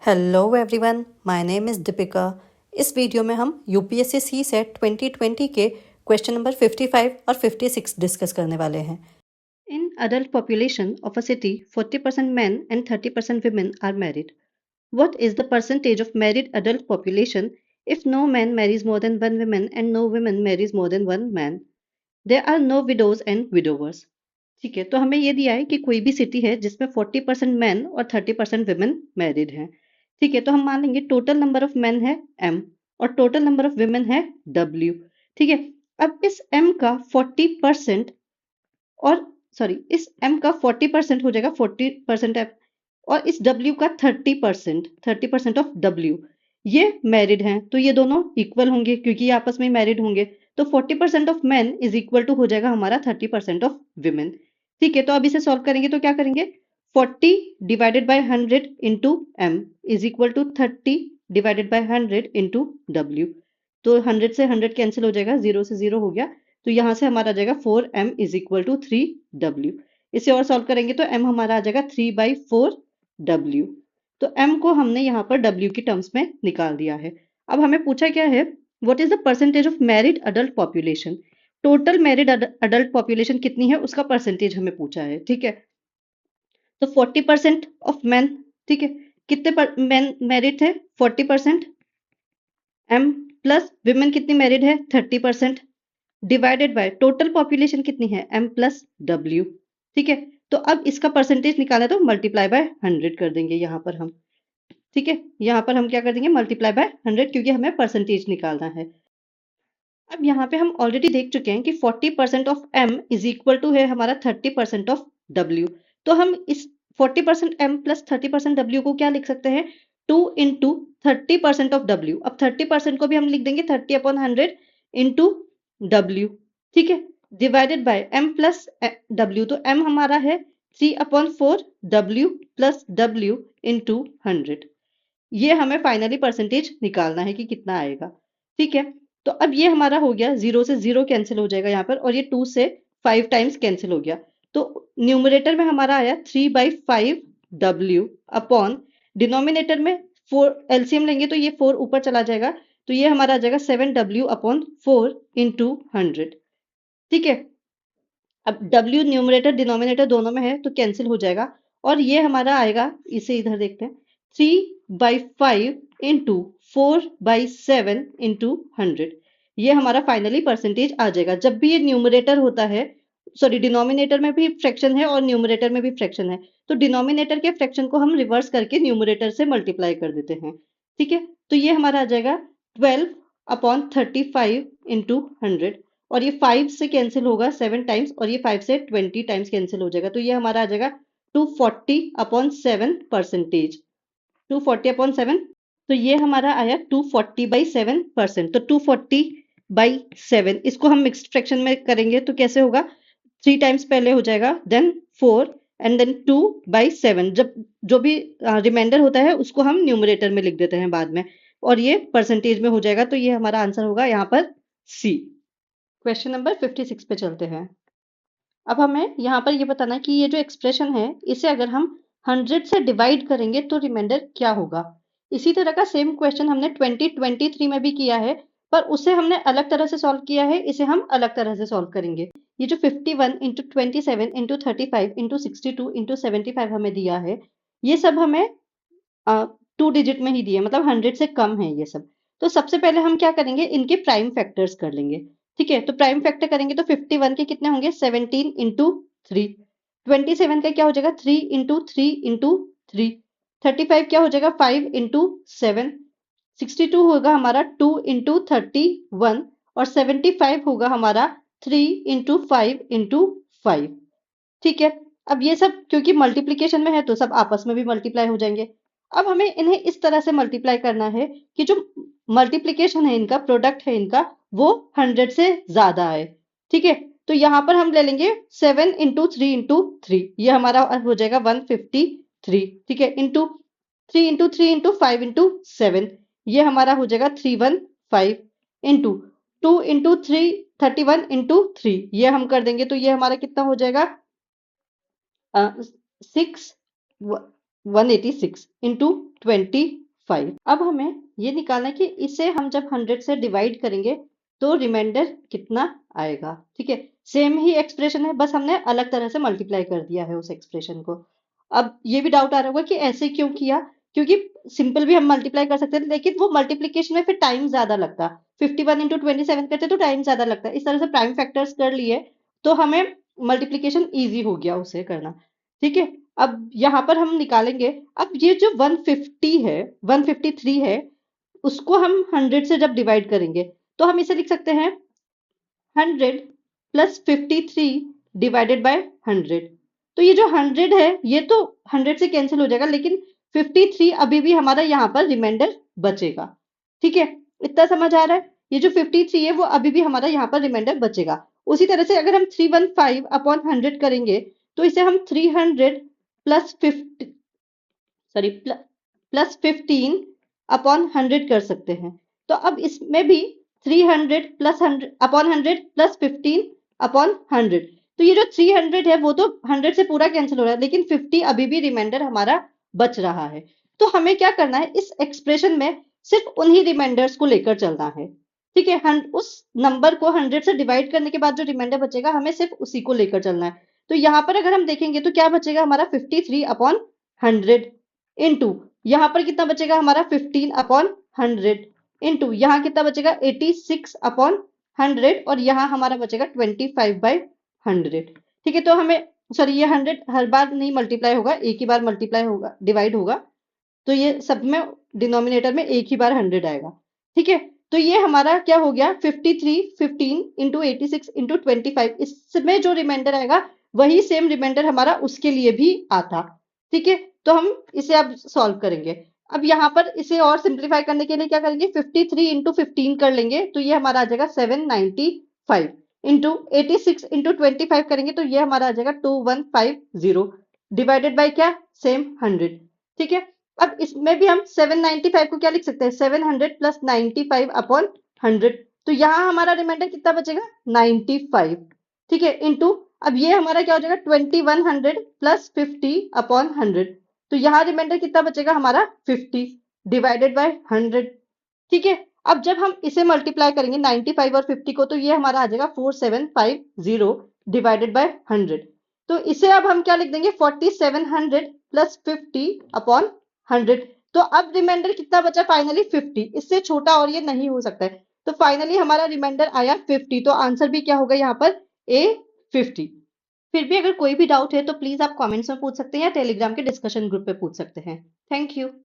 Hello everyone, my name is Deepika. इस video में हम यूपीएससी सी सेट 2020 के क्वेश्चन नंबर 55 और 56 डिस्कस करने वाले हैं। इन adult population of a city, 40% men and 30% women are married. What is the percentage of married adult population if no man marries more than one woman and no woman marries more than one man? There are no widows and widowers. ठीक है, तो हमें ये दिया है कि कोई भी सिटी है जिसमें 40% मैन और 30% वुमेन मैरिड हैं। ठीक है, तो हम मान लेंगे टोटल नंबर ऑफ मैन है m और टोटल नंबर ऑफ वुमेन है w। ठीक है, अब इस m का 40% और इस m का 40% हो जाएगा 40% m और इस w का 30% ऑफ w। ये मैरिड हैं तो ये दोनों इक्वल होंगे क्योंकि ये आपस में मैरिड होंगे। तो 40% of man is equal to हो जाएगा हमारा 30% ऑफ विमेन। ठीक है, तो अब इसे सॉल्व करेंगे तो क्या करेंगे, 40 divided by 100 into M is equal to 30 divided by 100 into W. तो 100 से 100 कैंसिल हो जाएगा, 0 से 0 हो गया, तो यहाँ से हमारा आ जाएगा 4m is equal to 3w। इसे और सॉल्व करेंगे तो m हमारा आ जाएगा 3/4w। तो m को हमने यहाँ पर w की टर्म्स में निकाल दिया है। अब हमें पूछा क्या है, what is the percentage of married adult population. Total married adult population कितनी है उसका परसेंटेज हमें पूछा है। ठीक है, तो 40% ऑफ मैन, ठीक है, कितने मैन मैरिड थे 40%, m प्लस विमेन कितनी मैरिड है 30%, डिवाइडेड बाय टोटल पॉपुलेशन कितनी है m प्लस w। ठीक है, तो अब इसका परसेंटेज निकालना है तो मल्टीप्लाई बाय 100 कर देंगे यहाँ पर हम। ठीक है, यहाँ पर हम क्या कर देंगे, मल्टीप्लाई बाय 100 क्योंकि हमें परसेंटेज निकालना है। अब यहाँ पे हम ऑलरेडी देख चुके हैं कि 40% of m is equal to है हमारा 30% ऑफ w। तो हम इस 40% m प्लस 30% w को क्या लिख सकते हैं, 2 इंटू 30% ऑफ w। अब 30% को भी हम लिख देंगे 30/100 इंटू w। ठीक है, divided by m plus w, तो m हमारा है 3/4 w प्लस w इंटू 100। ये हमें फाइनली परसेंटेज निकालना है कि कितना आएगा। ठीक है, तो अब ये हमारा हो गया, 0 से 0 कैंसिल हो जाएगा यहाँ पर और ये 2 से 5 टाइम्स कैंसिल हो गया। तो न्यूमरेटर में हमारा आया 3/5w अपॉन डिनोमिनेटर में 4 एलसीएम लेंगे तो ये 4 ऊपर चला जाएगा, तो ये हमारा आ जाएगा 7w अपॉन 4 इंटू 100। ठीक है, अब w न्यूमरेटर डिनोमिनेटर दोनों में है तो कैंसिल हो जाएगा और ये हमारा आएगा, इसे इधर देखते हैं, 3/5 इंटू 4/7 इंटू 100। ये हमारा फाइनली परसेंटेज आ जाएगा। जब भी ये न्यूमरेटर होता है, डिनोमिनेटर में भी फ्रैक्शन है और न्यूमरेटर में भी फ्रैक्शन है, तो डिनोमिनेटर के फ्रैक्शन को हम रिवर्स करके न्यूमरेटर से मल्टीप्लाई कर देते हैं। ठीक है, तो ये हमारा आ जाएगा 12/35 इंटू 100 और ये 5 से कैंसिल होगा 7 टाइम्स और ये 5 से 20 टाइम्स कैंसिल हो जाएगा, तो ये हमारा आ जाएगा 240/7 परसेंटेज। 240/7, तो ये हमारा आया 240/7%। तो 240/7 इसको हम मिक्स्ड फ्रैक्शन में करेंगे तो कैसे होगा, 3 टाइम्स पहले हो जाएगा, देन 4 एंड देन 2/7। जब जो भी रिमाइंडर होता है उसको हम न्यूमरेटर में लिख देते हैं बाद में और ये परसेंटेज में हो जाएगा, तो ये हमारा आंसर होगा यहाँ पर सी। क्वेश्चन नंबर 56 पे चलते हैं। अब हमें यहाँ पर ये बताना है कि ये जो एक्सप्रेशन है इसे अगर हम 100 से डिवाइड करेंगे तो रिमाइंडर क्या होगा। इसी तरह का सेम क्वेश्चन हमने 2023 में भी किया है, पर उसे हमने अलग तरह से सॉल्व किया है, इसे हम अलग तरह से सॉल्व करेंगे। ये जो 51 इंटू 27 इंटू 35 इंटू 62 इंटू 75 हमें दिया है, ये सब हमें 2 डिजिट में ही दिए, मतलब 100 से कम है ये सब। तो सबसे पहले हम क्या करेंगे, इनके प्राइम फैक्टर्स कर लेंगे। ठीक है, तो प्राइम फैक्टर करेंगे तो 51 के कितने होंगे, 17 इंटू 3। 27 का क्या हो जाएगा, 3 इंटू 3 इंटू 3। 35 क्या हो जाएगा, 5 इंटू 7। 62 होगा हमारा 2 इंटू 31 और 75 होगा हमारा 3 इंटू 5 इंटू 5। ठीक है, अब ये सब क्योंकि मल्टीप्लीकेशन में है तो सब आपस में भी मल्टीप्लाई हो जाएंगे। अब हमें इन्हें इस तरह से मल्टीप्लाई करना है कि जो मल्टीप्लीकेशन है इनका, प्रोडक्ट है इनका, वो 100 से ज्यादा आए। ठीक है, तो यहाँ पर हम ले लेंगे 7 इंटू 3 इंटू 3, ये हमारा हो जाएगा 153। ठीक है, इंटू 3 इंटू 3 इंटू 5 इंटू 7, ये हमारा हो जाएगा 315 इंटू 2 इंटू 3 31 इंटू 3, ये हम कर देंगे तो ये हमारा कितना हो जाएगा 6 186 इंटू 25। अब हमें ये निकालना है कि इसे हम जब 100 से डिवाइड करेंगे तो रिमाइंडर कितना आएगा। ठीक है, सेम ही एक्सप्रेशन है, बस हमने अलग तरह से मल्टीप्लाई कर दिया है उस एक्सप्रेशन को। अब ये भी डाउट आ रहा होगा कि ऐसे क्यों किया, क्योंकि सिंपल भी हम मल्टीप्लाई कर सकते थे, लेकिन वो मल्टीप्लीकेशन में फिर टाइम ज्यादा लगता। 51 इंटू 27 करते तो टाइम ज्यादा लगता है। इस तरह से प्राइम फैक्टर्स कर लिए तो हमें मल्टीप्लीकेशन ईजी हो गया उसे करना। ठीक है, अब यहाँ पर हम निकालेंगे। अब ये जो 150 है, 153 है, उसको हम 100 से जब डिवाइड करेंगे तो हम इसे लिख सकते हैं 100 प्लस 53 डिवाइडेड बाय 100। तो ये जो 100 है ये तो 100 से कैंसिल हो जाएगा, लेकिन 53 अभी भी हमारा यहाँ पर रिमाइंडर बचेगा। ठीक है, इतना समझ आ रहा है। ये जो 53 है वो अभी भी हमारा यहाँ पर रिमाइंडर बचेगा। उसी तरह से अगर हम 315 अपॉन 100 करेंगे तो इसे हम 300 प्लस 50 सॉरी प्लस 15 अपॉन 100 कर सकते हैं। तो अब इसमें भी 300 प्लस 100 अपॉन 100 प्लस 15 अपॉन 100। तो ये जो 300 है वो तो 100 से पूरा कैंसिल हो रहा है, लेकिन 50 अभी भी रिमाइंडर हमारा बच रहा है। तो हमें क्या करना है, इस एक्सप्रेशन में सिर्फ उन्हीं रिमाइंडर्स को लेकर चलना है। ठीक है, उस नंबर को 100 से डिवाइड करने के बाद जो रिमाइंडर बचेगा हमें सिर्फ उसी को लेकर चलना है। तो यहाँ पर अगर हम देखेंगे तो क्या बचेगा हमारा 53 अपॉन 100 इंटू यहाँ पर कितना बचेगा हमारा 15 अपॉन 100 इंटू यहाँ कितना बचेगा 86 अपॉन 100 और यहाँ हमारा बचेगा 25/100। ठीक है, तो हमें सॉरी ये 100 हर बार नहीं मल्टीप्लाई होगा, एक ही बार मल्टीप्लाई होगा, डिवाइड होगा। तो ये सब में डिनोमिनेटर में एक ही बार 100 आएगा। ठीक है, तो ये हमारा क्या हो गया 53 15 इंटू 86 इंटू 25। इसमें जो रिमाइंडर आएगा वही सेम रिमाइंडर हमारा उसके लिए भी आता। ठीक है, तो हम इसे अब सॉल्व करेंगे। अब यहाँ पर इसे और सिंप्लीफाई करने के लिए क्या करेंगे 53 इंटू 15 कर लेंगे तो ये हमारा आ जाएगा 795 इंटू 86 इंटू 25 करेंगे तो ये हमारा आ जाएगा 2150 डिवाइडेड बाई क्या सेम 100। ठीक है, अब इसमें भी हम 795 को क्या लिख सकते हैं 700 प्लस 95 अपॉन 100। तो यहाँ हमारा रिमाइंडर कितना बचेगा 95। ठीक है, इंटू अब ये हमारा क्या हो जाएगा 2100 प्लस 50 अपॉन 100। तो यहाँ रिमाइंडर कितना बचेगा हमारा 50 डिवाइडेड बाय 100। ठीक है, अब जब हम इसे मल्टीप्लाई करेंगे 95 और 50 को तो ये हमारा आ जाएगा 4750 डिवाइडेड बाय 100। तो इसे अब हम क्या लिख देंगे 4700 प्लस 50 अपॉन 100। तो अब रिमाइंडर कितना बचा फाइनली 50, इससे छोटा और ये नहीं हो सकता है। तो फाइनली हमारा रिमाइंडर आया 50। तो आंसर भी क्या होगा यहाँ पर ए 50। फिर भी अगर कोई भी डाउट है तो प्लीज आप कमेंट्स में पूछ सकते हैं या टेलीग्राम के डिस्कशन ग्रुप पे पूछ सकते हैं। Thank you.